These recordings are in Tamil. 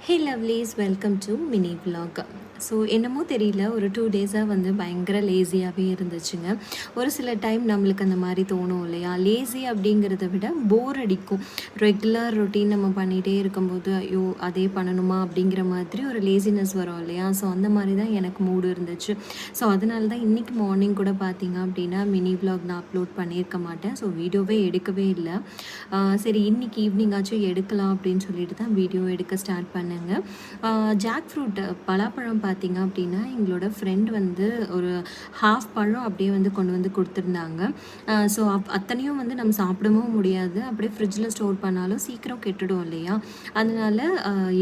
Hey lovelies, welcome to mini vlog. So என்னமோ தெரியல, ஒரு 2 டேஸாக வந்து பயங்கர லேசியாகவே இருந்துச்சுங்க. ஒரு சில டைம் நம்மளுக்கு அந்த மாதிரி தோணும் இல்லையா? லேசி அப்படிங்கிறத விட போர் அடிக்கும். ரெகுலர் ரொட்டீன் நம்ம பண்ணிகிட்டே இருக்கும்போது, ஐயோ அதே பண்ணணுமா அப்படிங்கிற மாதிரி ஒரு லேசினஸ் வரும் இல்லையா? ஸோ அந்த மாதிரி தான் எனக்கு மூடு இருந்துச்சு. ஸோ அதனால தான் இன்றைக்கி மார்னிங் கூட பார்த்தீங்க அப்படின்னா மினி vlog நான் அப்லோட் பண்ணியிருக்க மாட்டேன். ஸோ வீடியோவே எடுக்கவே இல்லை. சரி இன்னைக்கு ஈவினிங்காச்சும் எடுக்கலாம் அப்படின்னு சொல்லிட்டு தான் வீடியோ எடுக்க ஸ்டார்ட் பண்ணேங்க. ஜாக் ஃப்ரூட் பலாப்பழம் பார்த்தீங்க அப்படின்னா எங்களோட ஃப்ரெண்ட் வந்து ஒரு ஹாஃப் பழம் அப்படியே வந்து கொண்டு வந்து கொடுத்துருந்தாங்க. ஸோ அத்தனையும் வந்து நம்ம சாப்பிடவும் முடியாது, அப்படியே ஃப்ரிட்ஜில் ஸ்டோர் பண்ணாலும் சீக்கிரம் கெட்டுடும் இல்லையா? அதனால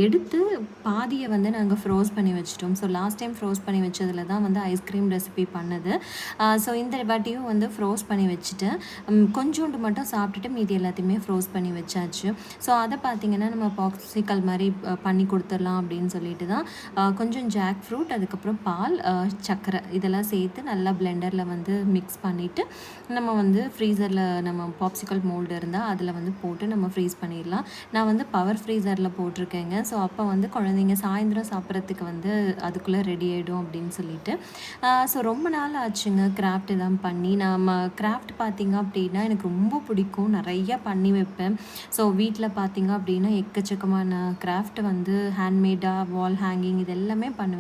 எடுத்து பாதியை வந்து நாங்கள் ஃப்ரோஸ் பண்ணி வச்சிட்டோம். ஸோ லாஸ்ட் டைம் ஃப்ரோஸ் பண்ணி வச்சதில் தான் வந்து ஐஸ்கிரீம் ரெசிபி பண்ணது. ஸோ இந்த வாட்டியும் வந்து ஃப்ரோஸ் பண்ணி வச்சுட்டு கொஞ்சோண்டு மட்டும் சாப்பிட்டுட்டு மீதி எல்லாத்தையுமே ஃப்ரோஸ் பண்ணி வச்சாச்சு. ஸோ அதை பார்த்திங்கன்னா நம்ம பாப்சிக்கல் மாதிரி பண்ணி கொடுத்துடலாம் அப்படின்னு சொல்லிட்டு தான் கொஞ்சம் ஜாக் ஃப்ரூட், அதுக்கப்புறம் பால், சர்க்கரை இதெல்லாம் சேர்த்து நல்லா பிளெண்டரில் வந்து மிக்ஸ் பண்ணிவிட்டு நம்ம வந்து ஃப்ரீசரில் நம்ம பாப்சிக்கல் மோல்டு இருந்தால் அதில் வந்து போட்டு நம்ம ஃப்ரீஸ் பண்ணிடலாம். நான் வந்து பவர் ஃப்ரீசரில் போட்டிருக்கேங்க. ஸோ அப்போ வந்து குழந்தைங்க சாயந்தரம் சாப்பிட்றதுக்கு வந்து அதுக்குள்ளே ரெடி ஆகிடும் அப்படின்னு சொல்லிட்டு. ஸோ ரொம்ப நாள் ஆச்சுங்க கிராஃப்ட் எல்லாம் பண்ணி. நம்ம கிராஃப்ட் பார்த்திங்க அப்படின்னா எனக்கு ரொம்ப பிடிக்கும், நிறையா பண்ணி வைப்பேன். ஸோ வீட்டில் பார்த்திங்க அப்படின்னா எக்கச்சக்கமான கிராஃப்ட் வந்து ஹேண்ட்மேடாக வால் ஹேங்கிங் இது எல்லாமே பண்ணுவேன்.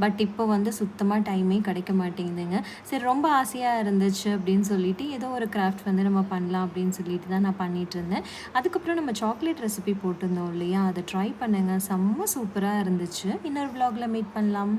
பட் இப்போ வந்து சுத்தமாக டைமே கிடைக்க மாட்டேங்குதுங்க. சரி ரொம்ப ஆசையாக இருந்துச்சு அப்படின்னு சொல்லிட்டு ஏதோ ஒரு கிராஃப்ட் வந்து நம்ம பண்ணலாம் அப்படின்னு சொல்லிட்டு தான் நான் பண்ணிகிட்டு இருந்தேன். அதுக்கப்புறம் நம்ம சாக்லேட் ரெசிபி போட்டிருந்தோம் இல்லையா? அதை ட்ரை பண்ணுங்க, செம்ம சூப்பராக இருந்துச்சு. இன்னொரு vlogல மீட் பண்ணலாம்.